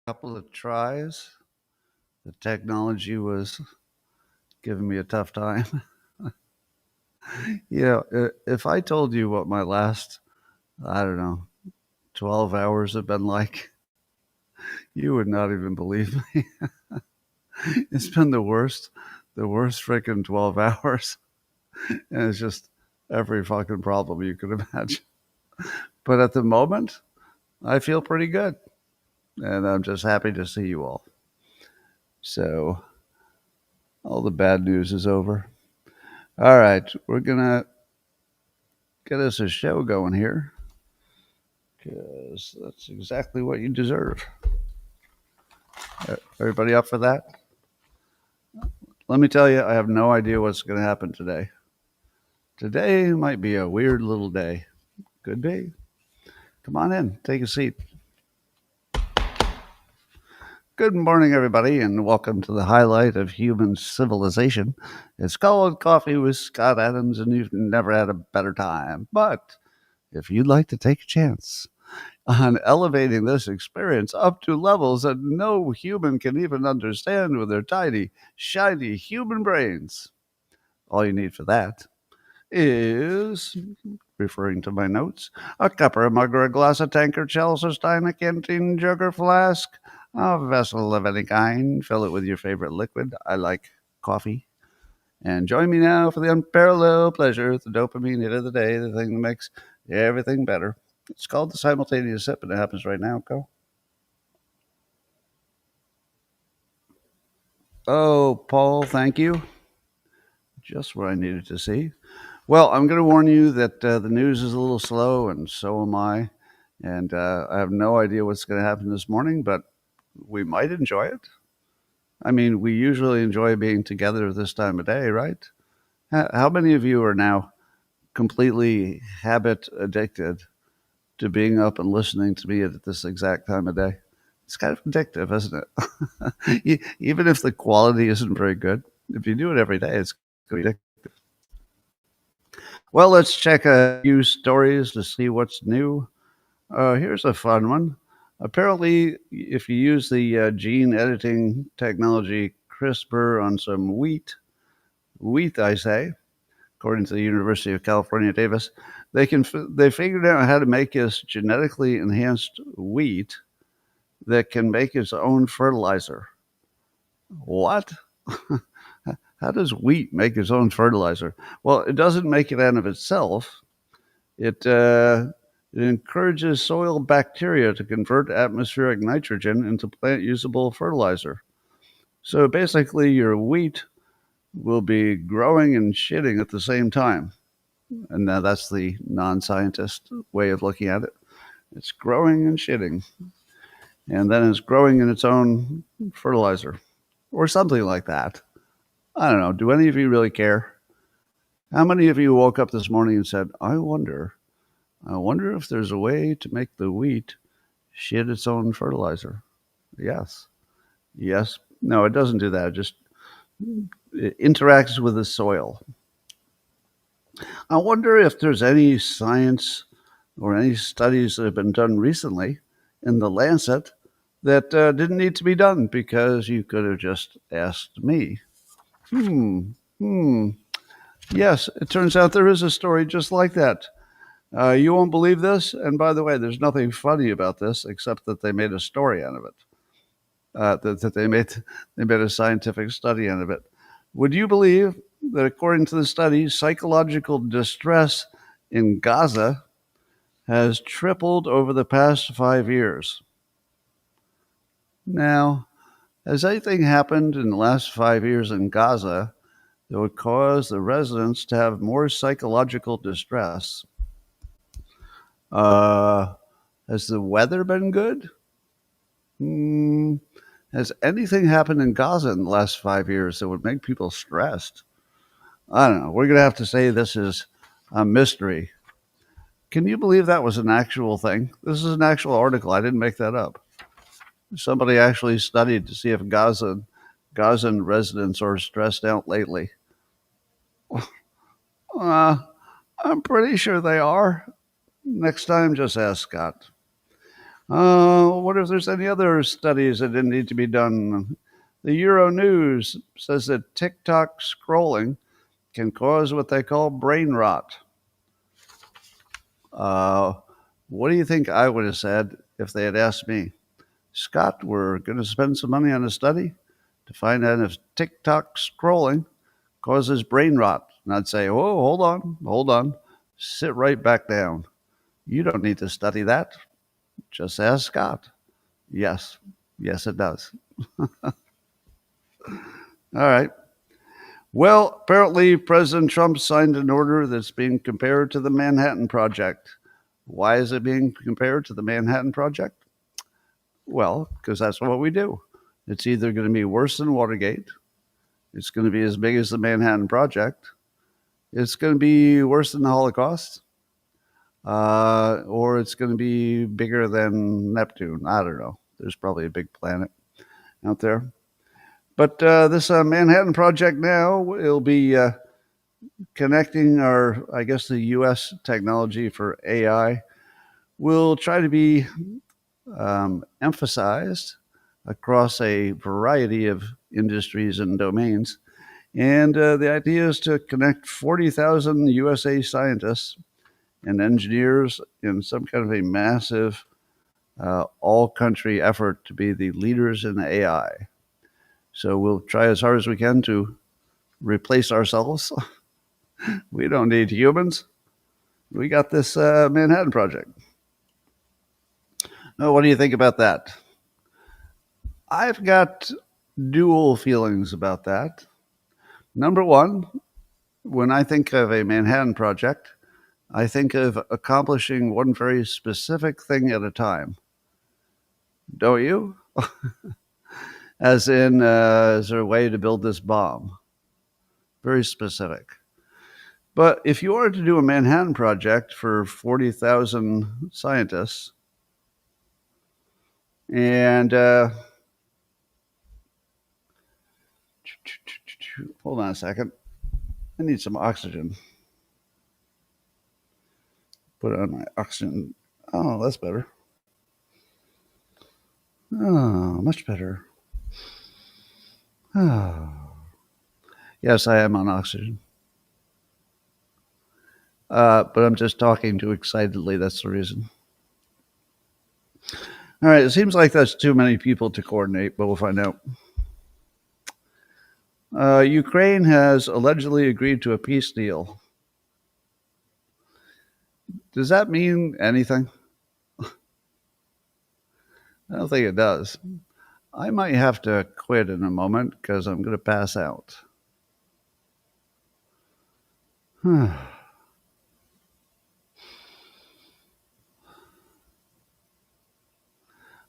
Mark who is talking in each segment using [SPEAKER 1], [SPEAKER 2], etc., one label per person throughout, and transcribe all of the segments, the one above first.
[SPEAKER 1] Couple of tries. The technology was giving me a tough time. If I told you what my last, I don't know, 12 hours have been like, you would not even believe me. It's been the worst freaking 12 hours. And it's just every fucking problem you could imagine. But at the moment, I feel pretty good. And I'm just happy to see you all. So, all the bad news is over. All right, we're going to get us a show going here because that's exactly what you deserve. Everybody up for that? Let me tell you, I have no idea what's going to happen today. Today might be a weird little day. Could be. Come on in, take a seat. Good morning, everybody, and welcome to the highlight of human civilization. It's called Coffee with Scott Adams, and you've never had a better time. But if you'd like to take a chance on elevating this experience up to levels that no human can even understand with their tiny, shiny human brains, all you need for that is, referring to my notes, a cupper, a mug, or a glass, a tankard, chalice, a stein, a canteen, jug, or flask, a vessel of any kind. Fill it with your favorite liquid. I like coffee. And join me now for the unparalleled pleasure, the dopamine hit of the day, the thing that makes everything better. It's called the simultaneous sip, and it happens right now. Go. Oh, Paul, thank you. Just what I needed to see. Well, I'm going to warn you that the news is a little slow, and so am I. And I have no idea what's going to happen this morning, but we might enjoy it. I mean, we usually enjoy being together this time of day, right? How many of you are now completely habit addicted to being up and listening to me at this exact time of day? It's kind of addictive, isn't it? Even if the quality isn't very good, if you do it every day, it's going to be addictive. Well, let's check a few stories to see what's new. Here's a fun one. Apparently, if you use the gene editing technology CRISPR on some wheat, I say, according to the University of California, Davis, they figured out how to make this genetically enhanced wheat that can make its own fertilizer. What? How does wheat make its own fertilizer? Well, it doesn't make it out of itself. It encourages soil bacteria to convert atmospheric nitrogen into plant-usable fertilizer. So basically, your wheat will be growing and shitting at the same time. And now that's the non-scientist way of looking at it. It's growing and shitting. And then it's growing in its own fertilizer or something like that. I don't know. Do any of you really care? How many of you woke up this morning and said, I wonder if there's a way to make the wheat shit its own fertilizer? Yes. Yes. No, it doesn't do that. It interacts with the soil. I wonder if there's any science or any studies that have been done recently in the Lancet that didn't need to be done because you could have just asked me. Yes, it turns out there is a story just like that. You won't believe this, and by the way, there's nothing funny about this except that they made a story out of it. That they made a scientific study out of it. Would you believe that according to the study, psychological distress in Gaza has tripled over the past 5 years? Now, has anything happened in the last 5 years in Gaza that would cause the residents to have more psychological distress? Has the weather been good? Has anything happened in Gaza in the last 5 years that would make people stressed? I don't know. We're going to have to say this is a mystery. Can you believe that was an actual thing? This is an actual article. I didn't make that up. Somebody actually studied to see if Gazan residents are stressed out lately. I'm pretty sure they are. Next time, just ask Scott. What if there's any other studies that didn't need to be done? The Euro News says that TikTok scrolling can cause what they call brain rot. Uh, what do you think I would have said if they had asked me, Scott, we're going to spend some money on a study to find out if TikTok scrolling causes brain rot? And I'd say, oh, hold on, sit right back down. You don't need to study that. Just ask Scott. Yes, yes, it does. All right. Well, apparently President Trump signed an order that's being compared to the Manhattan Project. Why is it being compared to the Manhattan Project? Well, because that's what we do. It's either going to be worse than Watergate, it's going to be as big as the Manhattan Project, it's going to be worse than the Holocaust, or it's going to be bigger than Neptune. I don't know. There's probably a big planet out there. But this Manhattan Project now, it'll be connecting I guess, the U.S. technology for AI will try to be emphasized across a variety of industries and domains. And the idea is to connect 40,000 USA scientists and engineers in some kind of a massive all-country effort to be the leaders in AI. So we'll try as hard as we can to replace ourselves. We don't need humans. We got this Manhattan Project. Now, what do you think about that? I've got dual feelings about that. Number one, when I think of a Manhattan Project, I think of accomplishing one very specific thing at a time. Don't you? As in, is there a way to build this bomb? Very specific. But if you were to do a Manhattan Project for 40,000 scientists, and hold on a second, I need some oxygen. Put on my oxygen. Oh, that's better. Oh, much better. Oh. Yes, I am on oxygen. But I'm just talking too excitedly. That's the reason. All right. It seems like that's too many people to coordinate, but we'll find out. Ukraine has allegedly agreed to a peace deal. Does that mean anything? I don't think it does. I might have to quit in a moment because I'm going to pass out. I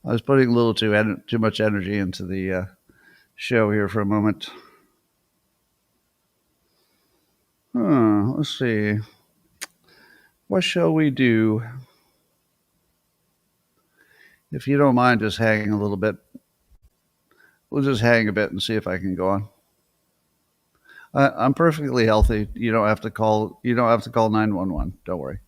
[SPEAKER 1] was putting a little too much energy into the show here for a moment. Let's see. What shall we do? If you don't mind just hanging a little bit, we'll just hang a bit and see if I can go on. I'm perfectly healthy. You don't have to call 911. Don't worry.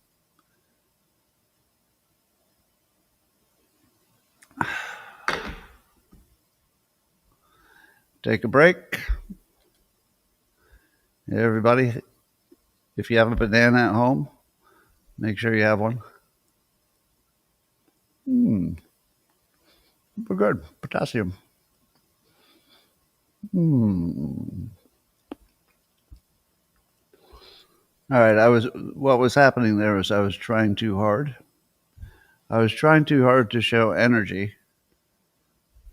[SPEAKER 1] Take a break. Everybody, if you have a banana at home, make sure you have one. We're good. Potassium. All right. What was happening there was I was trying too hard. I was trying too hard to show energy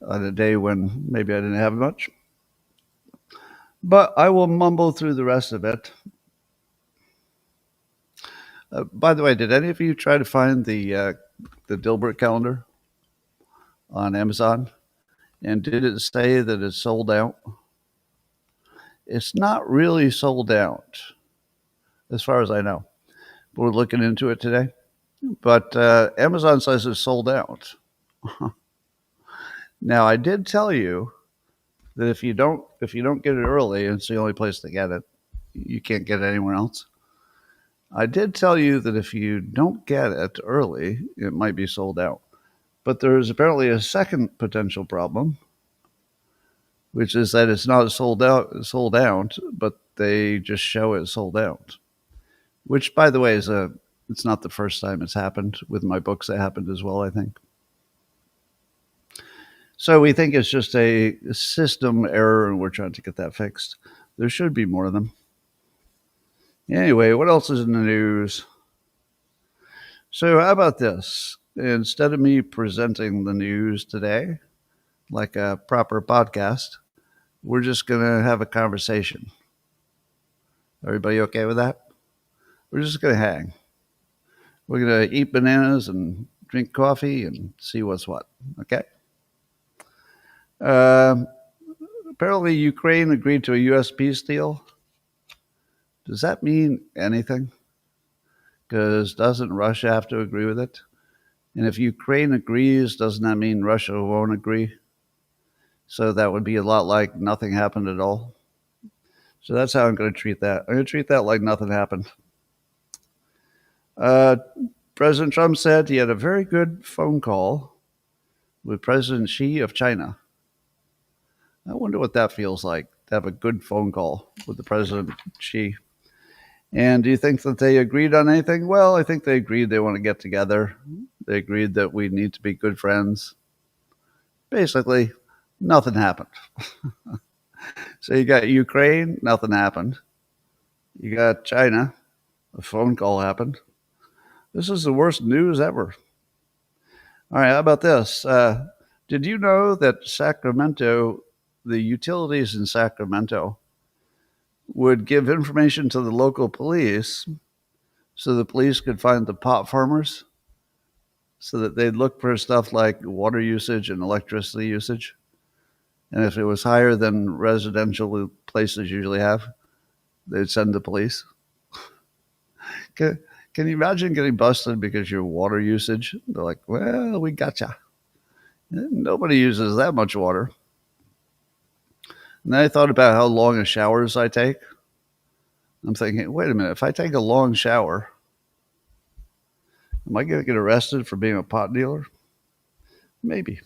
[SPEAKER 1] on a day when maybe I didn't have much. But I will mumble through the rest of it. By the way, did any of you try to find the Dilbert calendar on Amazon? And did it say that it's sold out? It's not really sold out, as far as I know. We're looking into it today. But Amazon says it's sold out. Now, I did tell you that if you don't get it early, and it's the only place to get it, you can't get it anywhere else. I did tell you that if you don't get it early, it might be sold out. But there's apparently a second potential problem, which is that it's not sold out, but they just show it sold out. Which, by the way, it's not the first time it's happened. With my books, it happened as well, I think. So we think it's just a system error, and we're trying to get that fixed. There should be more of them. Anyway, what else is in the news? So how about this? Instead of me presenting the news today, like a proper podcast, we're just going to have a conversation. Everybody okay with that? We're just going to hang. We're going to eat bananas and drink coffee and see what's what. Okay? Apparently, Ukraine agreed to a U.S. peace deal. Does that mean anything? Because doesn't Russia have to agree with it? And if Ukraine agrees, doesn't that mean Russia won't agree? So that would be a lot like nothing happened at all. So that's how I'm going to treat that. I'm going to treat that like nothing happened. President Trump said he had a very good phone call with President Xi of China. I wonder what that feels like, to have a good phone call with the President Xi. And do you think that they agreed on anything? Well, I think they agreed they want to get together. They agreed that we need to be good friends. Basically, nothing happened. So you got Ukraine, nothing happened. You got China, a phone call happened. This is the worst news ever. All right, how about this? Did you know that Sacramento, the utilities in Sacramento, would give information to the local police so the police could find the pot farmers, so that they'd look for stuff like water usage and electricity usage? And if it was higher than residential places usually have, they'd send the police. Can you imagine getting busted because your water usage? They're like, well, we gotcha. Nobody uses that much water. And then I thought about how long of showers I take. I'm thinking, wait a minute, if I take a long shower, am I going to get arrested for being a pot dealer? Maybe.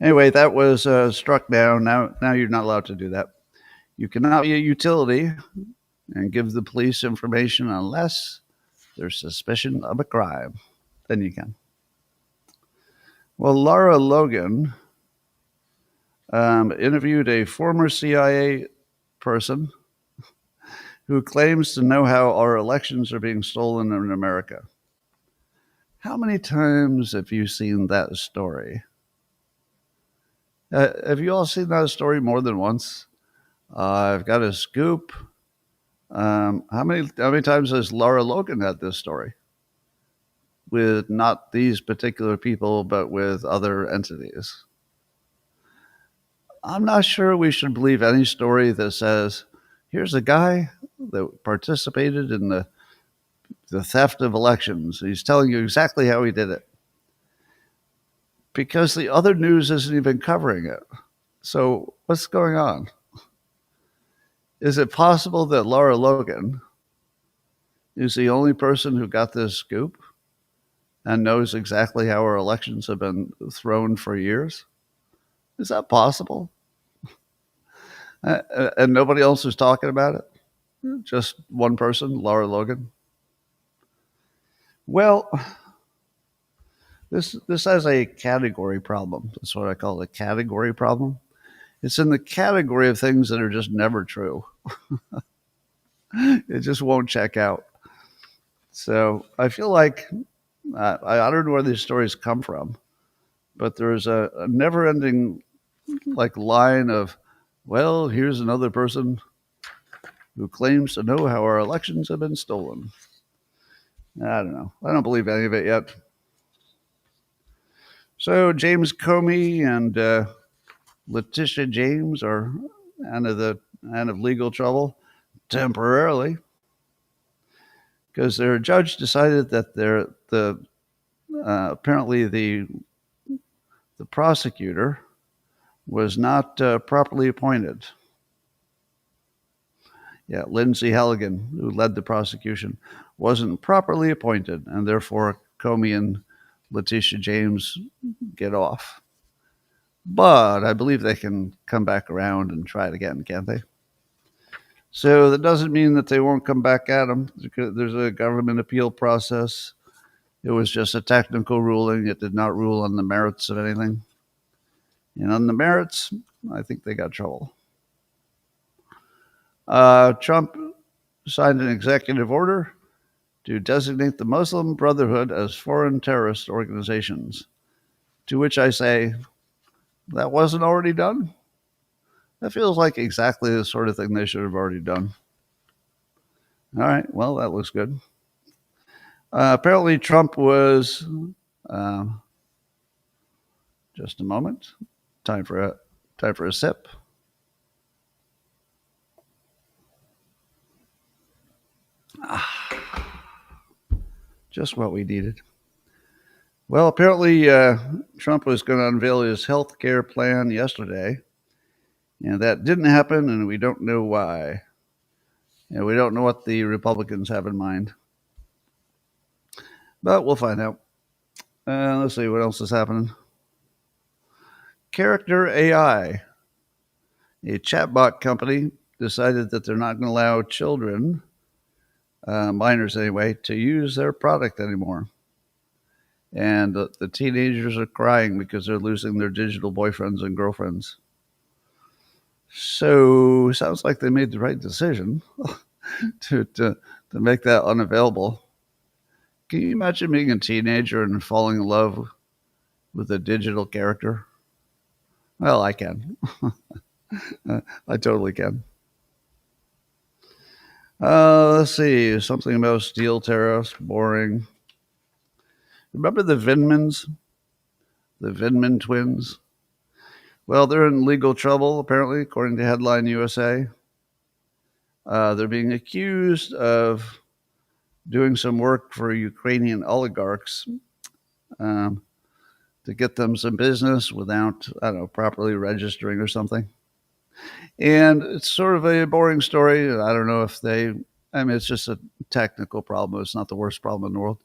[SPEAKER 1] Anyway, that was struck down. Now you're not allowed to do that. You cannot be a utility and give the police information unless there's suspicion of a crime. Then you can. Well, Lara Logan interviewed a former CIA person who claims to know how our elections are being stolen in America. How many times have you seen that story? Have you all seen that story more than once? I've got a scoop. How many times has Lara Logan had this story? With not these particular people, but with other entities. I'm not sure we should believe any story that says, here's a guy that participated in the theft of elections. He's telling you exactly how he did it. Because the other news isn't even covering it. So what's going on? Is it possible that Lara Logan is the only person who got this scoop and knows exactly how our elections have been thrown for years? Is that possible? And nobody else is talking about it? Just one person, Lara Logan? Well, this has a category problem. That's what I call a category problem. It's in the category of things that are just never true. It just won't check out. So I feel like, I don't know where these stories come from, but there's a never-ending line of, well, here's another person who claims to know how our elections have been stolen. I don't know. I don't believe any of it yet. So James Comey and Letitia James are out of legal trouble temporarily because their judge decided that apparently the prosecutor was not properly appointed. Yeah, Lindsay Halligan, who led the prosecution, wasn't properly appointed, and therefore Comey and Letitia James get off. But I believe they can come back around and try it again, can't they? So that doesn't mean that they won't come back at them. There's a government appeal process. It was just a technical ruling. It did not rule on the merits of anything. And on the merits, I think they got trouble. Trump signed an executive order to designate the Muslim Brotherhood as foreign terrorist organizations, to which I say, that wasn't already done? That feels like exactly the sort of thing they should have already done. All right, well, that looks good. Apparently, Trump was, just a moment, time for a sip. Just what we needed. Well, apparently, Trump was going to unveil his health care plan yesterday, and that didn't happen, and we don't know why. We don't know what the Republicans have in mind. But we'll find out. Let's see what else is happening. Character AI, a chatbot company, decided that they're not going to allow children, minors anyway, to use their product anymore. And the teenagers are crying because they're losing their digital boyfriends and girlfriends. So sounds like they made the right decision to make that unavailable. Can you imagine being a teenager and falling in love with a digital character? Well, I can. I totally can. Let's see. Something about steel tariffs. Boring. Remember the Vindmans? The Vindman twins? Well, they're in legal trouble, apparently, according to Headline USA. They're being accused of doing some work for Ukrainian oligarchs to get them some business without, I don't know, properly registering or something. And it's sort of a boring story. I don't know if it's just a technical problem. It's not the worst problem in the world.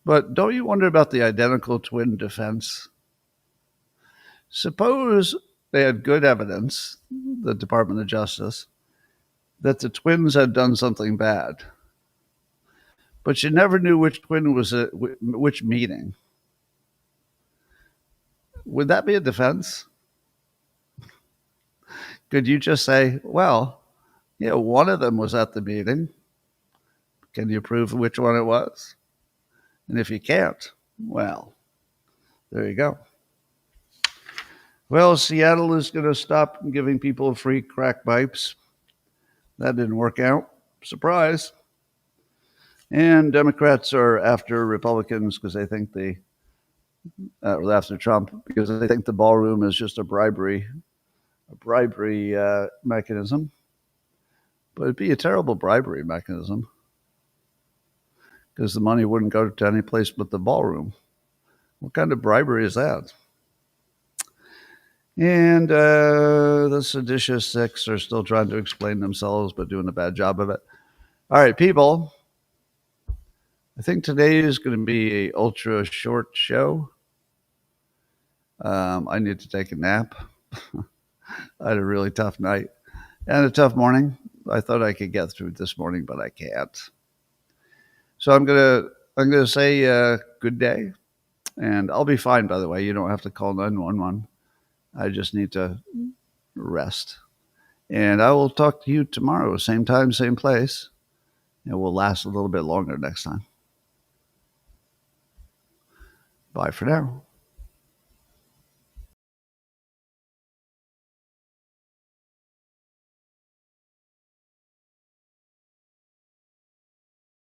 [SPEAKER 1] But don't you wonder about the identical twin defense? Suppose they had good evidence, the Department of Justice, that the twins had done something bad. But you never knew which twin was at which meeting. Would that be a defense? Could you just say, well, one of them was at the meeting. Can you prove which one it was? And if you can't, well, there you go. Well, Seattle is going to stop giving people free crack pipes. That didn't work out. Surprise. And Democrats are after Republicans because they think after Trump, because they think the ballroom is just a bribery mechanism. But it'd be a terrible bribery mechanism because the money wouldn't go to any place but the ballroom. What kind of bribery is that? And the seditious six are still trying to explain themselves, but doing a bad job of it. All right, people. I think today is going to be an ultra short show. I need to take a nap. I had a really tough night and a tough morning. I thought I could get through this morning, but I can't. So I'm gonna say good day, and I'll be fine. By the way, you don't have to call 911. I just need to rest, and I will talk to you tomorrow, same time, same place. It will last a little bit longer next time. Bye for now.